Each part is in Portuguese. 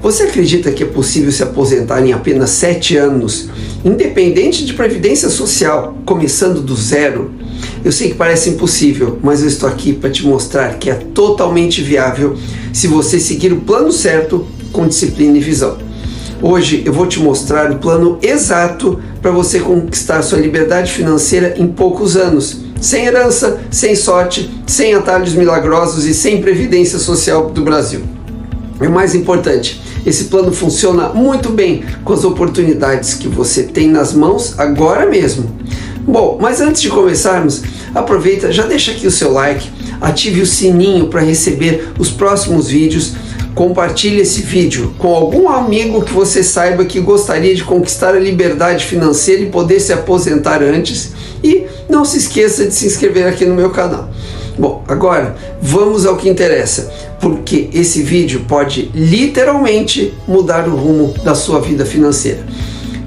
Você acredita que é possível se aposentar em apenas 7 anos, independente de previdência social, começando do zero? Eu sei que parece impossível, mas eu estou aqui para te mostrar que é totalmente viável se você seguir o plano certo com disciplina e visão. Hoje eu vou te mostrar o plano exato para você conquistar sua liberdade financeira em poucos anos, sem herança, sem sorte, sem atalhos milagrosos e sem previdência social do Brasil. E o mais importante, esse plano funciona muito bem com as oportunidades que você tem nas mãos agora mesmo. Bom, mas antes de começarmos, aproveita, já deixa aqui o seu like, ative o sininho para receber os próximos vídeos, compartilhe esse vídeo com algum amigo que você saiba que gostaria de conquistar a liberdade financeira e poder se aposentar antes, e não se esqueça de se inscrever aqui no meu canal. Bom, agora vamos ao que interessa, porque esse vídeo pode literalmente mudar o rumo da sua vida financeira.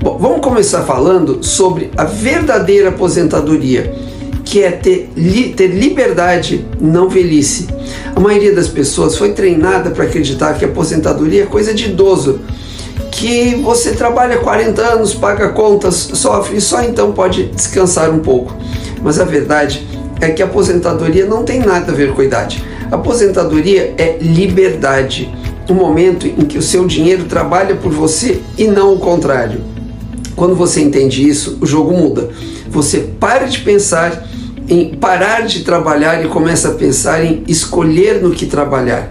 Bom, vamos começar falando sobre a verdadeira aposentadoria, que é ter liberdade, não velhice. A maioria das pessoas foi treinada para acreditar que a aposentadoria é coisa de idoso, que você trabalha 40 anos, paga contas, sofre e só então pode descansar um pouco. Mas a verdade é que a aposentadoria não tem nada a ver com a idade. A aposentadoria é liberdade, um momento em que o seu dinheiro trabalha por você e não o contrário. Quando você entende isso, o jogo muda. Você para de pensar em parar de trabalhar e começa a pensar em escolher no que trabalhar.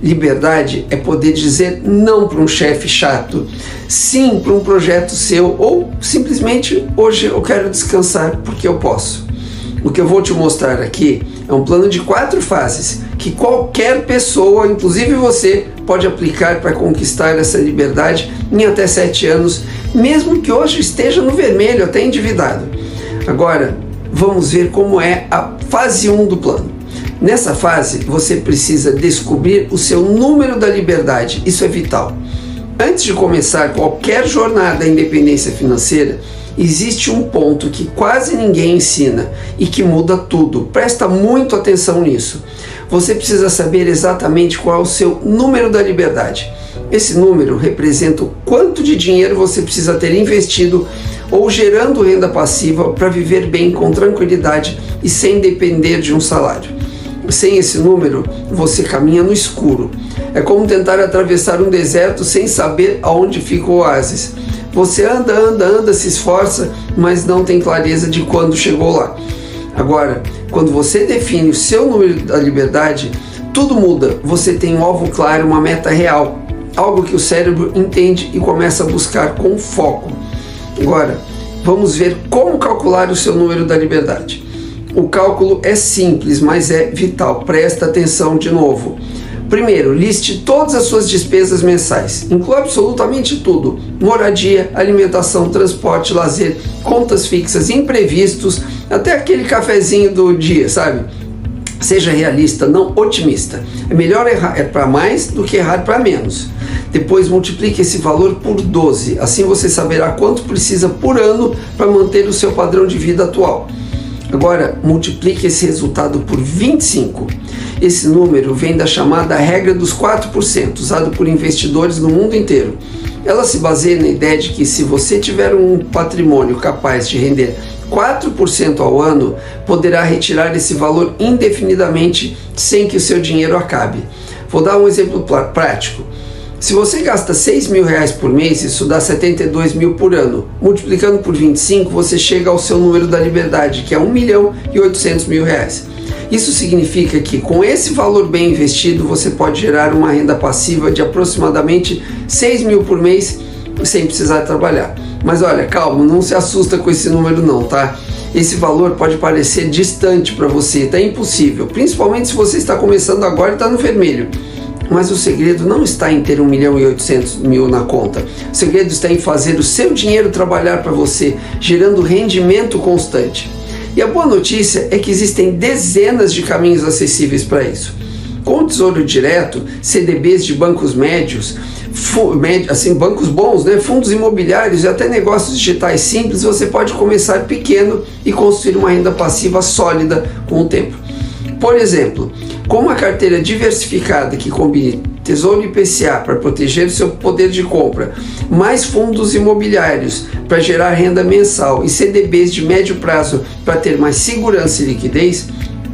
Liberdade é poder dizer não para um chefe chato, sim para um projeto seu, ou simplesmente hoje eu quero descansar porque eu posso. O que eu vou te mostrar aqui é um plano de 4 fases que qualquer pessoa, inclusive você, pode aplicar para conquistar essa liberdade em até 7 anos, mesmo que hoje esteja no vermelho, até endividado. Agora, vamos ver como é a fase 1 do plano. Nessa fase, você precisa descobrir o seu número da liberdade, isso é vital. Antes de começar qualquer jornada à independência financeira, existe um ponto que quase ninguém ensina e que muda tudo. Presta muito atenção nisso. Você precisa saber exatamente qual é o seu número da liberdade. Esse número representa o quanto de dinheiro você precisa ter investido ou gerando renda passiva para viver bem com tranquilidade e sem depender de um salário. Sem esse número, você caminha no escuro. É como tentar atravessar um deserto sem saber aonde fica o oásis. Você anda, se esforça, mas não tem clareza de quando chegou lá. Agora, quando você define o seu número da liberdade, tudo muda. Você tem um alvo claro, uma meta real, algo que o cérebro entende e começa a buscar com foco. Agora, vamos ver como calcular o seu número da liberdade. O cálculo é simples, mas é vital. Presta atenção de novo. Primeiro, liste todas as suas despesas mensais. Inclui absolutamente tudo: moradia, alimentação, transporte, lazer, contas fixas, imprevistos, até aquele cafezinho do dia, sabe? Seja realista, não otimista. É melhor errar para mais do que errar para menos. Depois multiplique esse valor por 12. Assim você saberá quanto precisa por ano para manter o seu padrão de vida atual. Agora, multiplique esse resultado por 25. Esse número vem da chamada regra dos 4%, usado por investidores no mundo inteiro. Ela se baseia na ideia de que se você tiver um patrimônio capaz de render 4% ao ano, poderá retirar esse valor indefinidamente sem que o seu dinheiro acabe. Vou dar um exemplo prático. Se você gasta R$6.000 por mês, isso dá 72 mil por ano. Multiplicando por 25, você chega ao seu número da liberdade, que é R$1.800.000. Isso significa que com esse valor bem investido, você pode gerar uma renda passiva de aproximadamente 6 mil por mês sem precisar trabalhar. Mas olha, calma, não se assusta com esse número não, tá? Esse valor pode parecer distante para você, tá impossível, principalmente se você está começando agora e está no vermelho. Mas o segredo não está em ter 1.800.000 na conta. O segredo está em fazer o seu dinheiro trabalhar para você, gerando rendimento constante. E a boa notícia é que existem dezenas de caminhos acessíveis para isso. Com o Tesouro Direto, CDBs de bancos médios, bancos bons, né? Fundos imobiliários e até negócios digitais simples, você pode começar pequeno e construir uma renda passiva sólida com o tempo. Por exemplo, Com uma carteira diversificada que combine Tesouro IPCA para proteger o seu poder de compra, mais fundos imobiliários para gerar renda mensal e CDBs de médio prazo para ter mais segurança e liquidez,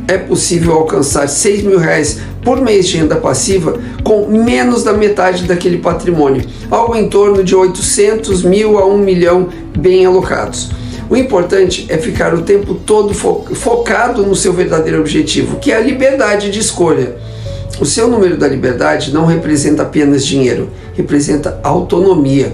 é possível alcançar R$6.000 por mês de renda passiva com menos da metade daquele patrimônio, algo em torno de 800 mil a 1 milhão bem alocados. O importante é ficar o tempo todo focado no seu verdadeiro objetivo, que é a liberdade de escolha. O seu número da liberdade não representa apenas dinheiro, representa autonomia.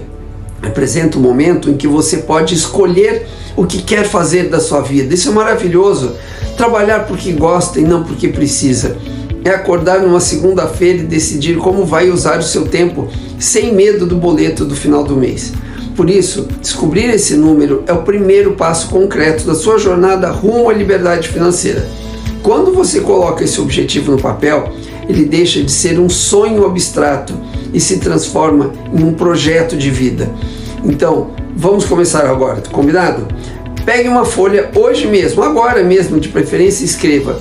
Representa o momento em que você pode escolher o que quer fazer da sua vida. Isso é maravilhoso. Trabalhar porque gosta e não porque precisa. É acordar numa segunda-feira e decidir como vai usar o seu tempo sem medo do boleto do final do mês. Por isso, descobrir esse número é o primeiro passo concreto da sua jornada rumo à liberdade financeira. Quando você coloca esse objetivo no papel, ele deixa de ser um sonho abstrato e se transforma em um projeto de vida. Então, vamos começar agora, combinado? Pegue uma folha hoje mesmo, agora mesmo de preferência, e escreva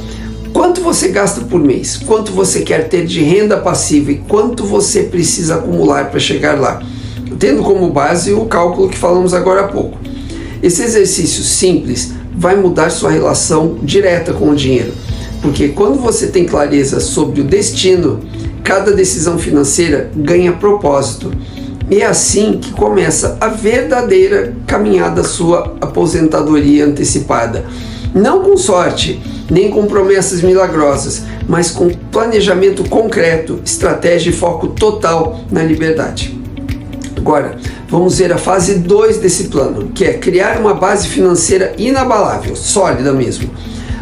quanto você gasta por mês, quanto você quer ter de renda passiva e quanto você precisa acumular para chegar lá, tendo como base o cálculo que falamos agora há pouco. Esse exercício simples vai mudar sua relação direta com o dinheiro, porque quando você tem clareza sobre o destino, cada decisão financeira ganha propósito. E é assim que começa a verdadeira caminhada sua aposentadoria antecipada. Não com sorte, nem com promessas milagrosas, mas com planejamento concreto, estratégia e foco total na liberdade. Agora, vamos ver a fase 2 desse plano, que é criar uma base financeira inabalável, sólida mesmo.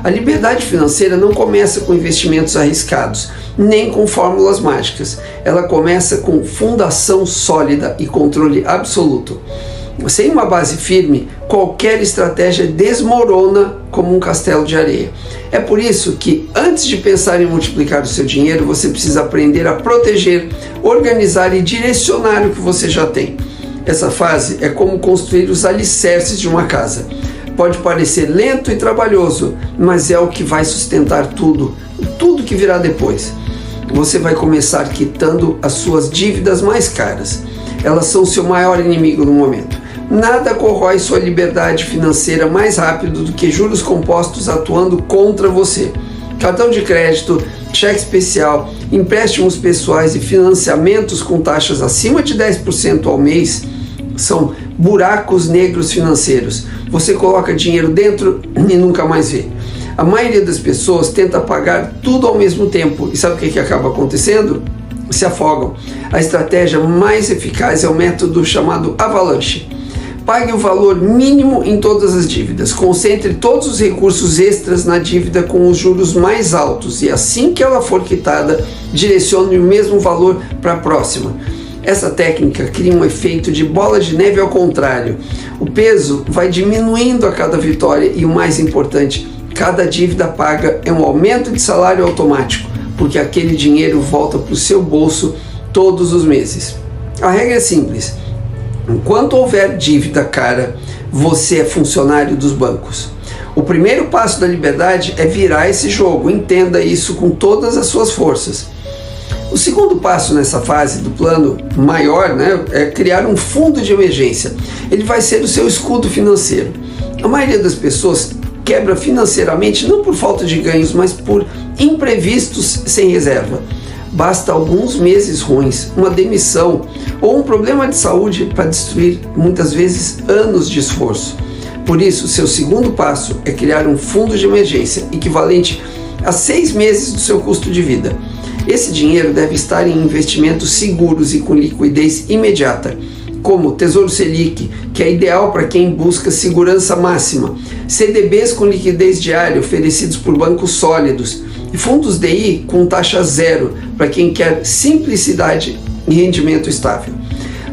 A liberdade financeira não começa com investimentos arriscados, nem com fórmulas mágicas. Ela começa com fundação sólida e controle absoluto. Sem uma base firme, qualquer estratégia desmorona como um castelo de areia. É por isso que, antes de pensar em multiplicar o seu dinheiro, você precisa aprender a proteger, organizar e direcionar o que você já tem. Essa fase é como construir os alicerces de uma casa. Pode parecer lento e trabalhoso, mas é o que vai sustentar tudo que virá depois. Você vai começar quitando as suas dívidas mais caras. Elas são seu maior inimigo no momento. Nada corrói sua liberdade financeira mais rápido do que juros compostos atuando contra você. Cartão de crédito, cheque especial, empréstimos pessoais e financiamentos com taxas acima de 10% ao mês são buracos negros financeiros. Você coloca dinheiro dentro e nunca mais vê. A maioria das pessoas tenta pagar tudo ao mesmo tempo. E sabe o que acaba acontecendo? Se afogam. A estratégia mais eficaz é o método chamado avalanche. Pague o valor mínimo em todas as dívidas. Concentre todos os recursos extras na dívida com os juros mais altos. E assim que ela for quitada, direcione o mesmo valor para a próxima. Essa técnica cria um efeito de bola de neve ao contrário. O peso vai diminuindo a cada vitória e, o mais importante, cada dívida paga é um aumento de salário automático, porque aquele dinheiro volta para o seu bolso todos os meses. A regra é simples. Enquanto houver dívida cara, você é funcionário dos bancos. O primeiro passo da liberdade é virar esse jogo. Entenda isso com todas as suas forças. O segundo passo nessa fase do plano maior, é criar um fundo de emergência. Ele vai ser o seu escudo financeiro. A maioria das pessoas quebra financeiramente não por falta de ganhos, mas por imprevistos sem reserva. Basta alguns meses ruins, uma demissão ou um problema de saúde para destruir muitas vezes anos de esforço. Por isso, seu segundo passo é criar um fundo de emergência equivalente a 6 meses do seu custo de vida. Esse dinheiro deve estar em investimentos seguros e com liquidez imediata, como Tesouro Selic, que é ideal para quem busca segurança máxima, CDBs com liquidez diária oferecidos por bancos sólidos e fundos DI com taxa zero para quem quer simplicidade e rendimento estável.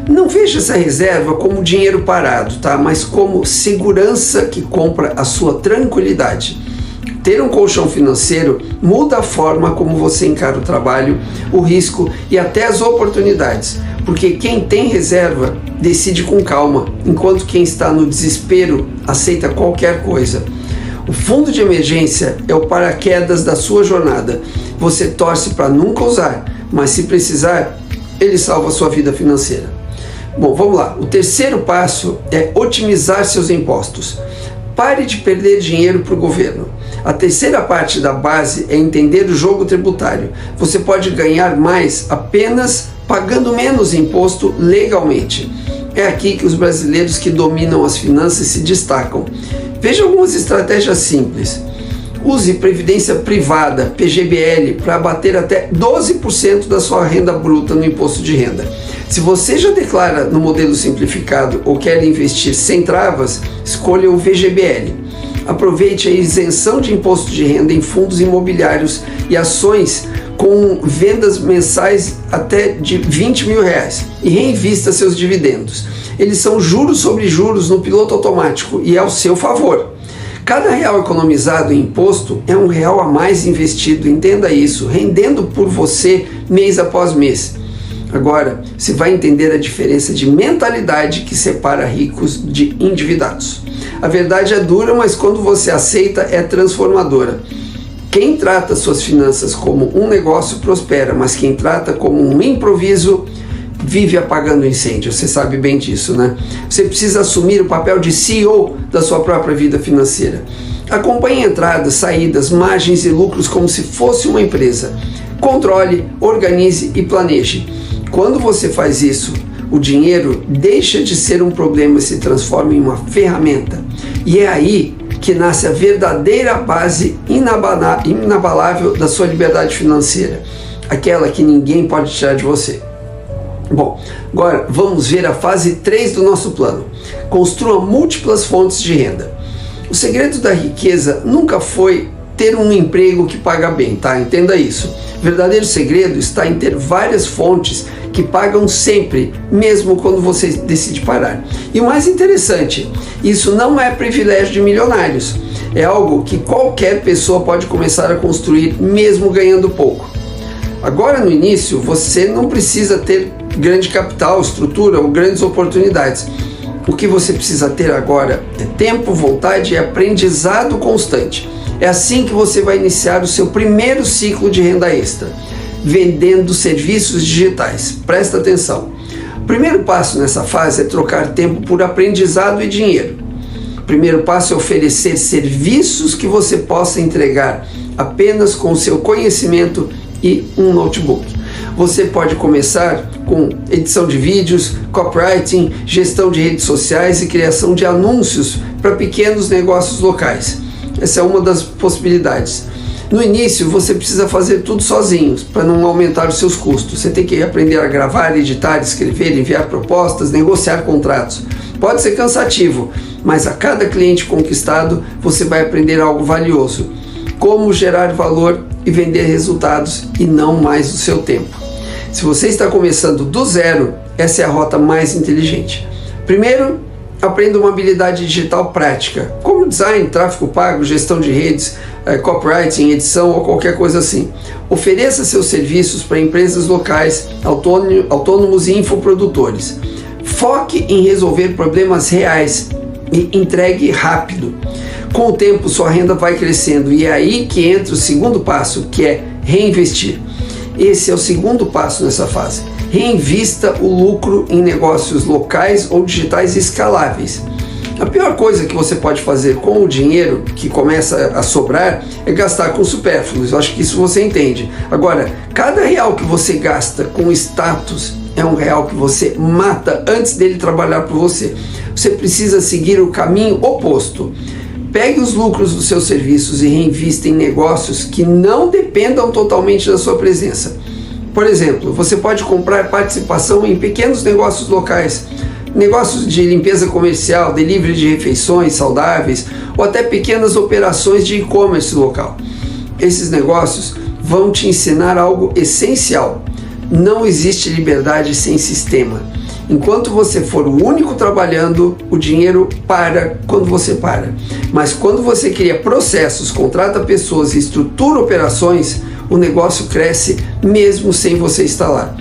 Não veja essa reserva como dinheiro parado, mas como segurança que compra a sua tranquilidade. Ter um colchão financeiro muda a forma como você encara o trabalho, o risco e até as oportunidades, porque quem tem reserva decide com calma, enquanto quem está no desespero aceita qualquer coisa. O fundo de emergência é o paraquedas da sua jornada. você torce para nunca usar, mas se precisar, ele salva a sua vida financeira. Bom, vamos lá. O terceiro passo é otimizar seus impostos. Pare de perder dinheiro para o governo. A terceira parte da base é entender o jogo tributário. Você pode ganhar mais apenas pagando menos imposto legalmente. É aqui que os brasileiros que dominam as finanças se destacam. Veja algumas estratégias simples. Use previdência privada, PGBL, para abater até 12% da sua renda bruta no imposto de renda. Se você já declara no modelo simplificado ou quer investir sem travas, escolha o VGBL. Aproveite a isenção de imposto de renda em fundos imobiliários e ações com vendas mensais até de R$20 mil e reinvista seus dividendos. Eles são juros sobre juros no piloto automático e é ao seu favor. Cada real economizado em imposto é R$1 a mais investido, entenda isso, rendendo por você mês após mês. Agora, você vai entender a diferença de mentalidade que separa ricos de endividados. A verdade é dura, mas quando você aceita, é transformadora. Quem trata suas finanças como um negócio prospera, mas quem trata como um improviso vive apagando incêndio. Você sabe bem disso, né? Você precisa assumir o papel de CEO da sua própria vida financeira. Acompanhe entradas, saídas, margens e lucros como se fosse uma empresa. Controle, organize e planeje. Quando você faz isso, o dinheiro deixa de ser um problema e se transforma em uma ferramenta. E é aí que nasce a verdadeira base inabalável da sua liberdade financeira. Aquela que ninguém pode tirar de você. Bom, agora vamos ver a fase 3 do nosso plano. Construa múltiplas fontes de renda. O segredo da riqueza nunca foi ter um emprego que paga bem, tá? Entenda isso. O verdadeiro segredo está em ter várias fontes que pagam sempre, mesmo quando você decide parar. E o mais interessante, isso não é privilégio de milionários. É algo que qualquer pessoa pode começar a construir, mesmo ganhando pouco. Agora, no início, você não precisa ter grande capital, estrutura ou grandes oportunidades. O que você precisa ter agora é tempo, vontade e aprendizado constante. É assim que você vai iniciar o seu primeiro ciclo de renda extra, vendendo serviços digitais. Presta atenção. O primeiro passo nessa fase é trocar tempo por aprendizado e dinheiro. O primeiro passo é oferecer serviços que você possa entregar apenas com o seu conhecimento e um notebook. Você pode começar com edição de vídeos, copywriting, gestão de redes sociais e criação de anúncios para pequenos negócios locais. Essa é uma das possibilidades. No início, você precisa fazer tudo sozinho para não aumentar os seus custos. Você tem que aprender a gravar, editar, escrever, enviar propostas, negociar contratos. Pode ser cansativo, mas a cada cliente conquistado, você vai aprender algo valioso. Como gerar valor e vender resultados e não mais o seu tempo. Se você está começando do zero, essa é a rota mais inteligente. Primeiro, aprenda uma habilidade digital prática, como design, tráfego pago, gestão de redes, copywriting, edição ou qualquer coisa assim. Ofereça seus serviços para empresas locais, autônomos e infoprodutores. Foque em resolver problemas reais e entregue rápido. Com o tempo, sua renda vai crescendo e é aí que entra o segundo passo, que é reinvestir. Esse é o segundo passo nessa fase. Reinvista o lucro em negócios locais ou digitais escaláveis. A pior coisa que você pode fazer com o dinheiro que começa a sobrar é gastar com supérfluos. Eu acho que isso você entende. Agora, cada real que você gasta com status é um real que você mata antes dele trabalhar por você. Você precisa seguir o caminho oposto. Pegue os lucros dos seus serviços e reinvista em negócios que não dependam totalmente da sua presença. Por exemplo, você pode comprar participação em pequenos negócios locais, negócios de limpeza comercial, delivery de refeições saudáveis ou até pequenas operações de e-commerce local. Esses negócios vão te ensinar algo essencial. Não existe liberdade sem sistema. Enquanto você for o único trabalhando, o dinheiro para quando você para. Mas quando você cria processos, contrata pessoas e estrutura operações, o negócio cresce mesmo sem você estar lá.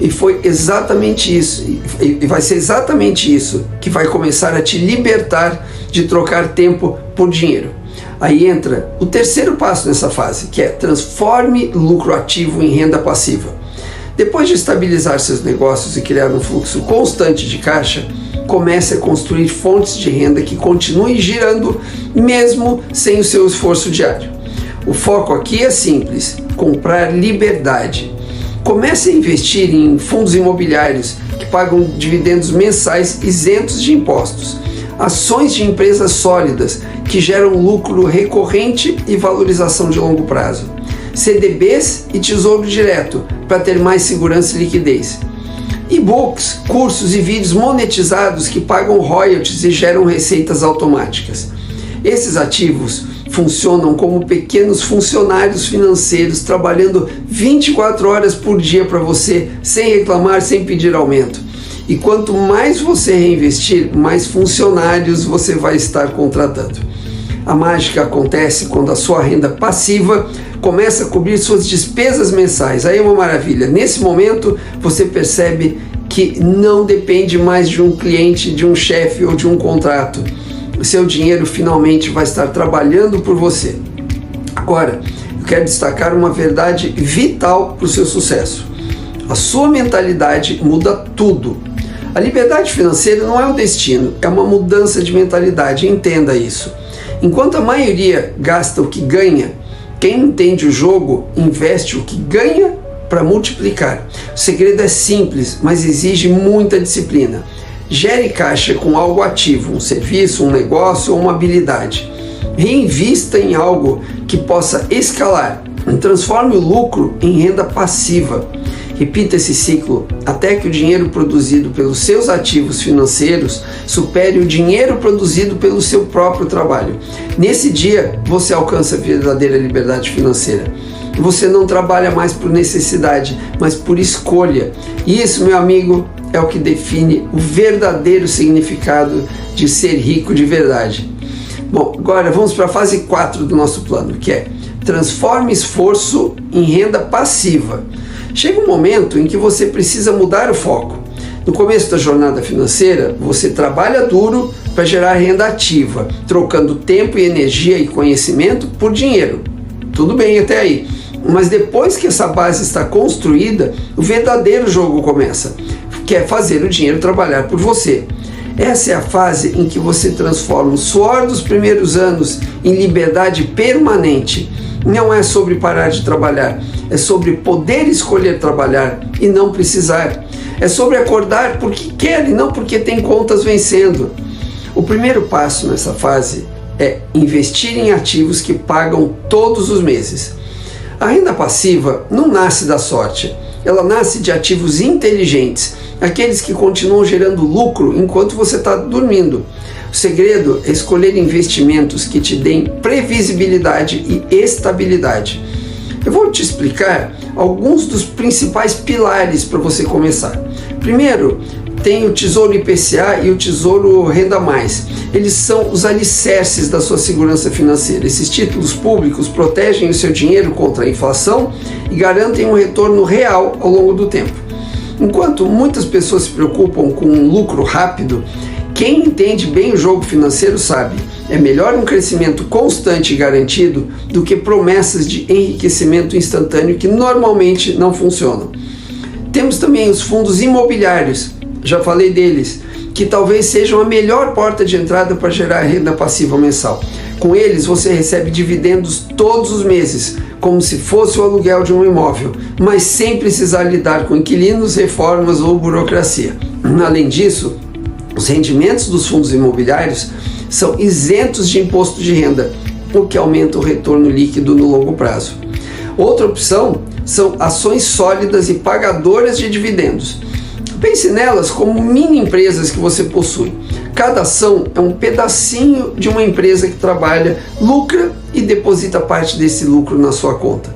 E foi exatamente isso, e vai ser exatamente isso que vai começar a te libertar de trocar tempo por dinheiro. Aí entra o terceiro passo nessa fase, que é transforme lucro ativo em renda passiva. Depois de estabilizar seus negócios e criar um fluxo constante de caixa, comece a construir fontes de renda que continuem girando mesmo sem o seu esforço diário. O foco aqui é simples: comprar liberdade. Comece a investir em fundos imobiliários que pagam dividendos mensais isentos de impostos, ações de empresas sólidas que geram lucro recorrente e valorização de longo prazo, CDBs e tesouro direto para ter mais segurança e liquidez, e-books, cursos e vídeos monetizados que pagam royalties e geram receitas automáticas. Esses ativos funcionam como pequenos funcionários financeiros trabalhando 24 horas por dia para você, sem reclamar, sem pedir aumento. E quanto mais você reinvestir, mais funcionários você vai estar contratando. A mágica acontece quando a sua renda passiva começa a cobrir suas despesas mensais. Aí é uma maravilha. Nesse momento, você percebe que não depende mais de um cliente, de um chefe ou de um contrato. O seu dinheiro finalmente vai estar trabalhando por você. Agora, eu quero destacar uma verdade vital para o seu sucesso. A sua mentalidade muda tudo. A liberdade financeira não é um destino, é uma mudança de mentalidade, entenda isso. Enquanto a maioria gasta o que ganha, quem entende o jogo investe o que ganha para multiplicar. O segredo é simples, mas exige muita disciplina. Gere caixa com algo ativo, um serviço, um negócio ou uma habilidade. Reinvista em algo que possa escalar. Transforme o lucro em renda passiva. Repita esse ciclo até que o dinheiro produzido pelos seus ativos financeiros supere o dinheiro produzido pelo seu próprio trabalho. Nesse dia, você alcança a verdadeira liberdade financeira. Você não trabalha mais por necessidade, mas por escolha. E isso, meu amigo, é o que define o verdadeiro significado de ser rico de verdade. Bom, agora vamos para a fase 4 do nosso plano, que é transforme esforço em renda passiva. Chega um momento em que você precisa mudar o foco. No começo da jornada financeira, você trabalha duro para gerar renda ativa, trocando tempo e energia e conhecimento por dinheiro. Tudo bem até aí. Mas depois que essa base está construída, o verdadeiro jogo começa, que é fazer o dinheiro trabalhar por você. Essa é a fase em que você transforma o suor dos primeiros anos em liberdade permanente. Não é sobre parar de trabalhar, é sobre poder escolher trabalhar e não precisar. É sobre acordar porque quer e não porque tem contas vencendo. O primeiro passo nessa fase é investir em ativos que pagam todos os meses. A renda passiva não nasce da sorte, ela nasce de ativos inteligentes, aqueles que continuam gerando lucro enquanto você está dormindo. O segredo é escolher investimentos que te deem previsibilidade e estabilidade. Eu vou te explicar alguns dos principais pilares para você começar. Primeiro, tem o Tesouro IPCA e o Tesouro Renda Mais. Eles são os alicerces da sua segurança financeira. Esses títulos públicos protegem o seu dinheiro contra a inflação e garantem um retorno real ao longo do tempo. Enquanto muitas pessoas se preocupam com um lucro rápido, quem entende bem o jogo financeiro sabe, é melhor um crescimento constante e garantido do que promessas de enriquecimento instantâneo que normalmente não funcionam. Temos também os fundos imobiliários, já falei deles, que talvez sejam a melhor porta de entrada para gerar renda passiva mensal. Com eles você recebe dividendos todos os meses, como se fosse o aluguel de um imóvel, mas sem precisar lidar com inquilinos, reformas ou burocracia. Além disso, os rendimentos dos fundos imobiliários são isentos de imposto de renda, o que aumenta o retorno líquido no longo prazo. Outra opção são ações sólidas e pagadoras de dividendos. Pense nelas como mini empresas que você possui. Cada ação é um pedacinho de uma empresa que trabalha, lucra e deposita parte desse lucro na sua conta.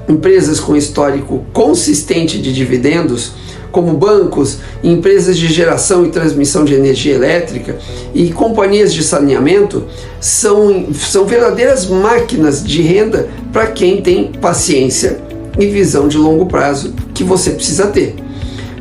Empresas com histórico consistente de dividendos, como bancos, empresas de geração e transmissão de energia elétrica e companhias de saneamento, são verdadeiras máquinas de renda para quem tem paciência e visão de longo prazo que você precisa ter.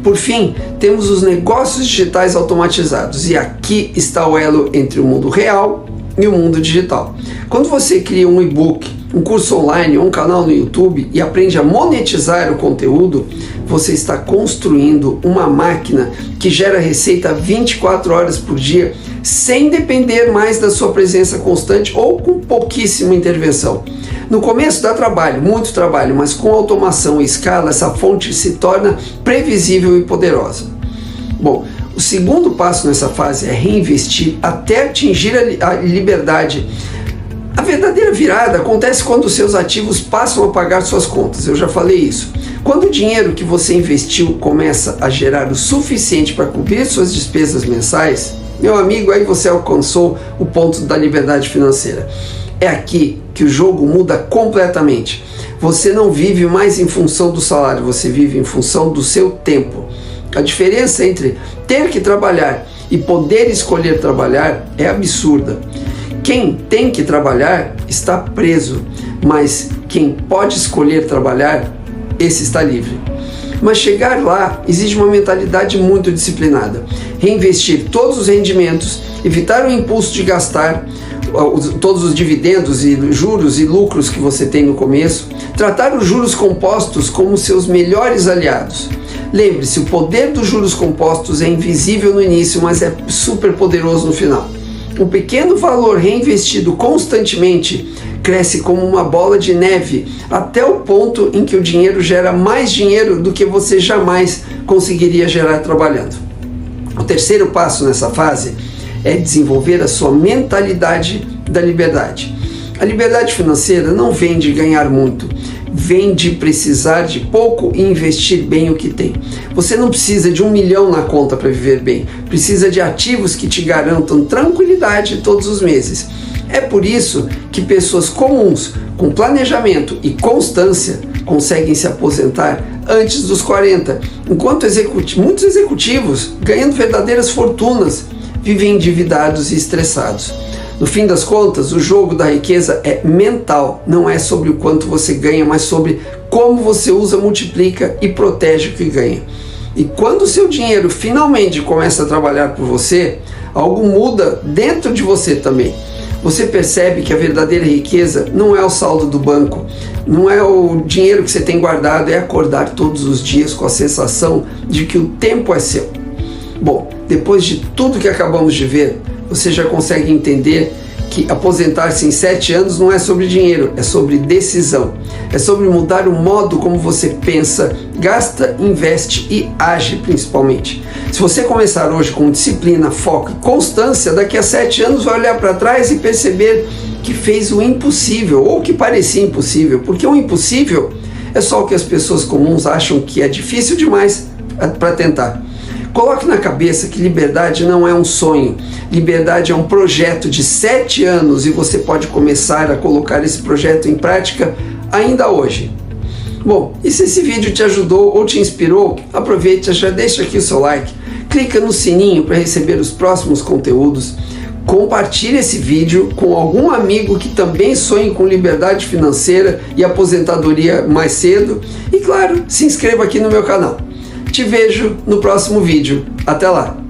Por fim, temos os negócios digitais automatizados, e aqui está o elo entre o mundo real e o mundo digital. Quando você cria um e-book, um curso online ou um canal no YouTube e aprende a monetizar o conteúdo, você está construindo uma máquina que gera receita 24 horas por dia, sem depender mais da sua presença constante ou com pouquíssima intervenção. No começo dá trabalho, muito trabalho, mas com automação e escala, essa fonte se torna previsível e poderosa. Bom, o segundo passo nessa fase é reinvestir até atingir a liberdade. A verdadeira virada acontece quando os seus ativos passam a pagar suas contas, eu já falei isso. Quando o dinheiro que você investiu começa a gerar o suficiente para cobrir suas despesas mensais, meu amigo, aí você alcançou o ponto da liberdade financeira. É aqui que o jogo muda completamente. Você não vive mais em função do salário, você vive em função do seu tempo. A diferença entre ter que trabalhar e poder escolher trabalhar é absurda. Quem tem que trabalhar está preso, mas quem pode escolher trabalhar, esse está livre. Mas chegar lá exige uma mentalidade muito disciplinada. Reinvestir todos os rendimentos, evitar o impulso de gastar todos os dividendos e juros e lucros que você tem no começo, tratar os juros compostos como seus melhores aliados. Lembre-se, o poder dos juros compostos é invisível no início, mas é super poderoso no final. Um pequeno valor reinvestido constantemente cresce como uma bola de neve até o ponto em que o dinheiro gera mais dinheiro do que você jamais conseguiria gerar trabalhando. O terceiro passo nessa fase é desenvolver a sua mentalidade da liberdade. A liberdade financeira não vem de ganhar muito, vem de precisar de pouco e investir bem o que tem. Você não precisa de 1 milhão na conta para viver bem, precisa de ativos que te garantam tranquilidade todos os meses. É por isso que pessoas comuns, com planejamento e constância, conseguem se aposentar antes dos 40, enquanto muitos executivos, ganhando verdadeiras fortunas, vivem endividados e estressados. No fim das contas, o jogo da riqueza é mental, não é sobre o quanto você ganha, mas sobre como você usa, multiplica e protege o que ganha. E quando o seu dinheiro finalmente começa a trabalhar por você, algo muda dentro de você também. Você percebe que a verdadeira riqueza não é o saldo do banco, não é o dinheiro que você tem guardado, é acordar todos os dias com a sensação de que o tempo é seu. Bom, depois de tudo que acabamos de ver, você já consegue entender que aposentar-se em 7 anos não é sobre dinheiro, é sobre decisão. É sobre mudar o modo como você pensa, gasta, investe e age principalmente. Se você começar hoje com disciplina, foco e constância, daqui a 7 anos vai olhar para trás e perceber que fez o impossível, ou que parecia impossível, porque o impossível é só o que as pessoas comuns acham que é difícil demais para tentar. Coloque na cabeça que liberdade não é um sonho, liberdade é um projeto de 7 anos e você pode começar a colocar esse projeto em prática ainda hoje. Bom, e se esse vídeo te ajudou ou te inspirou, aproveite, já deixa aqui o seu like, clica no sininho para receber os próximos conteúdos, compartilhe esse vídeo com algum amigo que também sonhe com liberdade financeira e aposentadoria mais cedo e, claro, se inscreva aqui no meu canal. Te vejo no próximo vídeo. Até lá!